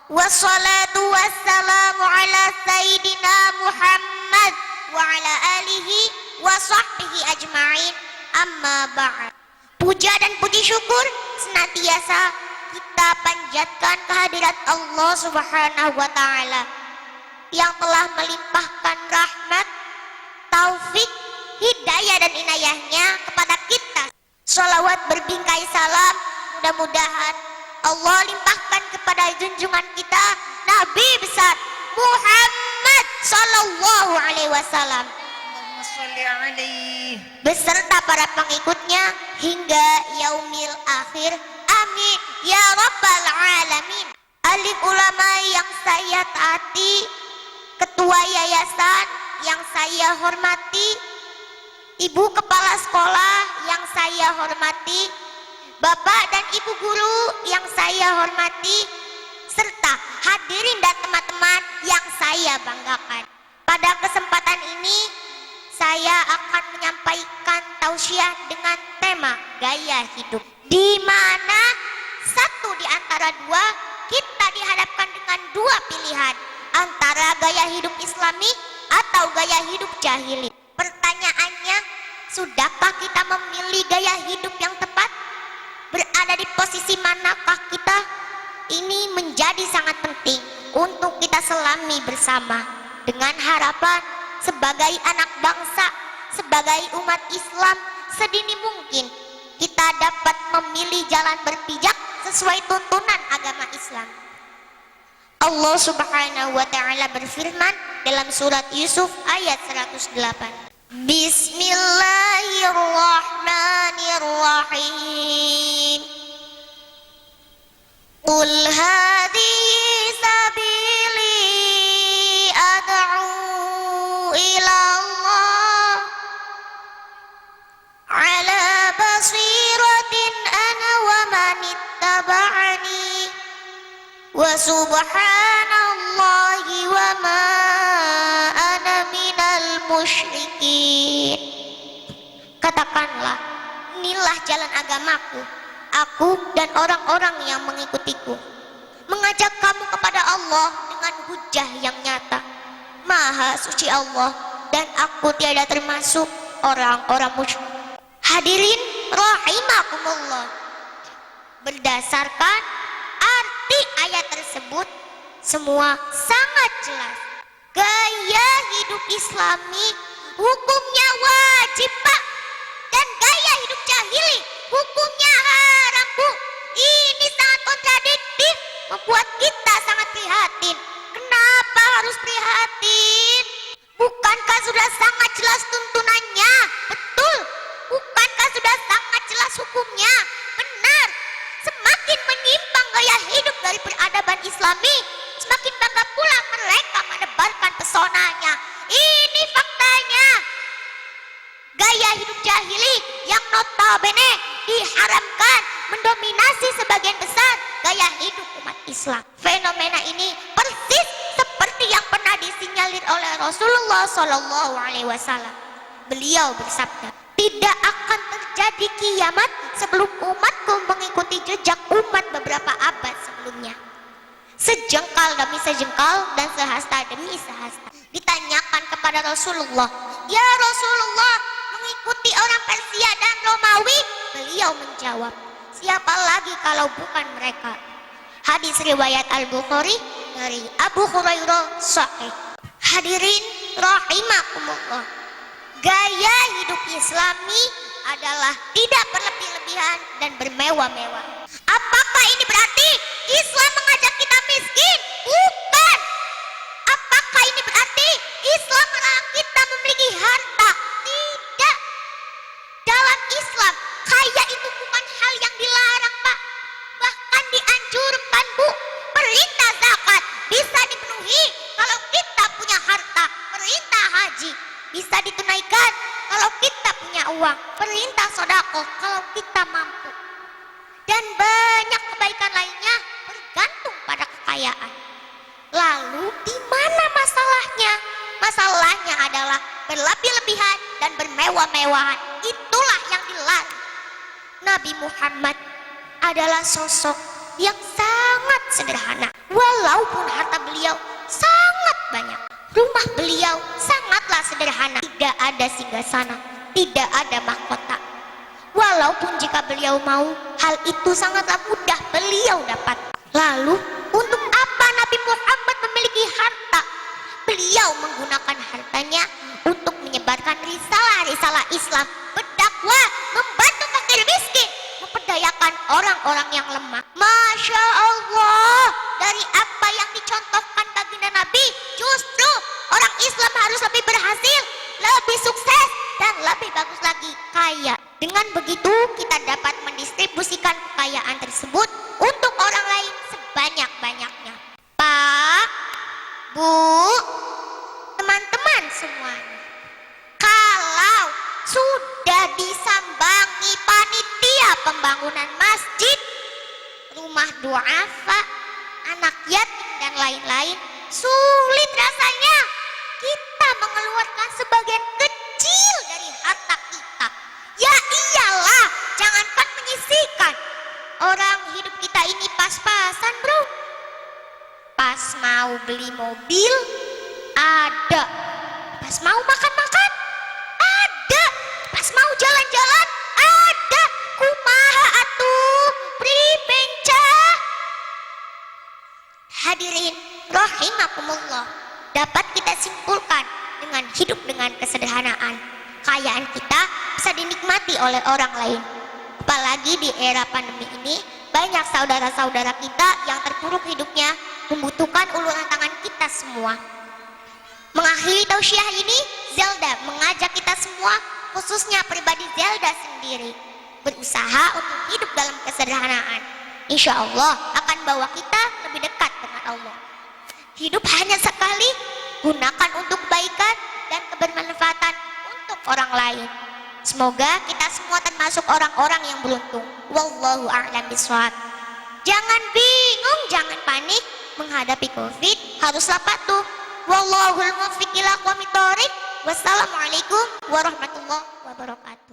Wassalatu wassalamu ala Sayyidina Muhammad wa ala alihi wa sahbihi ajma'in, amma ba'd. Puja dan puji syukur senantiasa kita panjatkan kehadirat Allah Subhanahu wa ta'ala yang telah melimpahkan rahmat, taufik, hidayah dan inayahnya kepada kita. Sholawat berbingkai salam mudah-mudahan Allah limpahkan kepada junjungan kita Nabi besar Muhammad sallallahu alaihi wasallam beserta para pengikutnya hingga yaumil akhir. Amin ya rabbal alamin. Alim ulama yang saya taati, ketua yayasan yang saya hormati, ibu kepala sekolah yang saya hormati, bapak dan ibu guru yang saya hormati, serta hadirin dan teman-teman yang saya banggakan. Pada kesempatan ini saya akan menyampaikan tausiah dengan tema gaya hidup, di mana satu di antara dua kita dihadapkan dengan dua pilihan, antara gaya hidup Islami atau gaya hidup jahili. Pertanyaannya, sudahkah kita memilih gaya hidup yang tepat? Berada di posisi manakah kita? Ini menjadi sangat penting untuk kita selami bersama, dengan harapan sebagai anak bangsa, sebagai umat Islam, sedini mungkin kita dapat memilih jalan berpijak sesuai tuntunan agama Islam. Allah Subhanahu wa ta'ala berfirman dalam surat Yusuf ayat 108. Bismillahirrahmanirrahim. Qul hadhihi sabili ad'u ila Allah ala basiratin ana wa man ittaba'ani wa subhanallahi wa ma ana minal musyrikin. Katakanlah, inilah jalan agamaku, aku dan orang-orang yang mengikutiku, mengajak kamu kepada Allah dengan hujah yang nyata. Maha suci Allah dan aku tiada termasuk orang-orang musyrik. Hadirin rahimakumullah, berdasarkan arti ayat tersebut semua sangat jelas. Gaya hidup Islami hukumnya wajib, Pak, dan gaya hidup jahili hukumnya haram, Bu. Ini sangat kontradiktif, membuat kita sangat prihatin. Kenapa harus prihatin? Bukankah sudah sangat jelas tuntunannya? Betul. Bukankah sudah sangat jelas hukumnya? Benar. Semakin menyimpang gaya hidup dari peradaban Islami, semakin bangga pula mereka menebarkan pesonanya. Ini faktanya. Gaya hidup jahili yang notabene diharamkan mendominasi sebagian besar gaya hidup umat Islam. Fenomena ini persis seperti yang pernah disinyalir oleh Rasulullah Shallallahu Alaihi Wasallam. Beliau bersabda, tidak akan terjadi kiamat sebelum umatku mengikuti jejak umat beberapa abad sebelumnya. Sejengkal demi sejengkal dan sehasta demi sehasta. Ditanyakan kepada Rasulullah, ya Rasulullah, mengikuti orang Persia dan Romawi? Beliau menjawab, siapa lagi kalau bukan mereka? Hadis riwayat Al-Bukhari dari Abu Hurairah sahih. Hadirin rahimakumullah, gaya hidup Islami adalah tidak berlebih-lebihan dan bermewah-mewah. Apakah ini berarti Islam mengajak kita miskin? Bukan. Apakah ini berarti Islam melarang kita memiliki harta? Tidak. Dalam Islam, kaya itu bukan hal yang dilarang, Pak. Bahkan dianjurkan, Bu. Perintah zakat bisa dipenuhi kalau kita punya harta. Perintah haji bisa ditunaikan kalau kita punya uang. Perintah sedekah kalau kita mampu. Dan banyak kebaikan lainnya bergantung pada kekayaan. Lalu di mana masalahnya? Masalahnya adalah berlebih-lebihan dan bermewah-mewahan. Itulah yang dilarang. Nabi Muhammad adalah sosok yang sangat sederhana. Walaupun harta beliau sangat banyak, rumah beliau sangatlah sederhana, tidak ada singgasana, tidak ada mahkota. Walaupun jika beliau mau, hal itu sangatlah mudah beliau dapat. Lalu untuk apa Nabi Muhammad memiliki harta? Beliau menggunakan hartanya untuk menyebarkan risalah-risalah Islam, berdakwah, membantu fakir miskin, memperdayakan orang-orang yang lemah. Masya Allah, dari apa yang dicontohkan baginda Nabi, justru orang Islam harus lebih berhasil, lebih sukses, dan lebih bagus lagi, kaya. Dengan begitu kita dapat mendistribusikan kekayaan tersebut untuk orang lain sebanyak-banyaknya. Pak, Bu, teman-teman semuanya, kalau sudah disambangi panitia pembangunan masjid, rumah duafa, anak yatim dan lain-lain, sulit rasanya kita mengeluarkan sebagian kecil dari harta kita. Ya iyalah, jangankan menyisihkan, orang hidup kita ini pas-pasan bro. Pas mau beli mobil ada, pas mau makan-makan ada, pas mau jalan-jalan ada. Kumaha atuh pribenca. Hadirin rahimakumullah, dapat kita simpulkan dengan hidup dengan kesederhanaan, kekayaan kita bisa dinikmati oleh orang lain. Apalagi di era pandemi ini, banyak saudara-saudara kita yang terpuruk hidupnya membutuhkan uluran tangan kita semua. Mengakhiri tausiah ini, Zelda mengajak kita semua, khususnya pribadi Zelda sendiri, berusaha untuk hidup dalam kesederhanaan. Insya Allah akan bawa kita lebih dekat dengan Allah. Hidup hanya sekali, gunakan untuk kebaikan dan kebermanfaatan untuk orang lain. Semoga kita semua termasuk orang-orang yang beruntung. Wallahu a'lam bishawab. Jangan bingung, jangan panik menghadapi COVID, haruslah patuh. Wallahul muwaffiq ila aqwamit thoriq. Wassalamualaikum warahmatullahi wabarakatuh.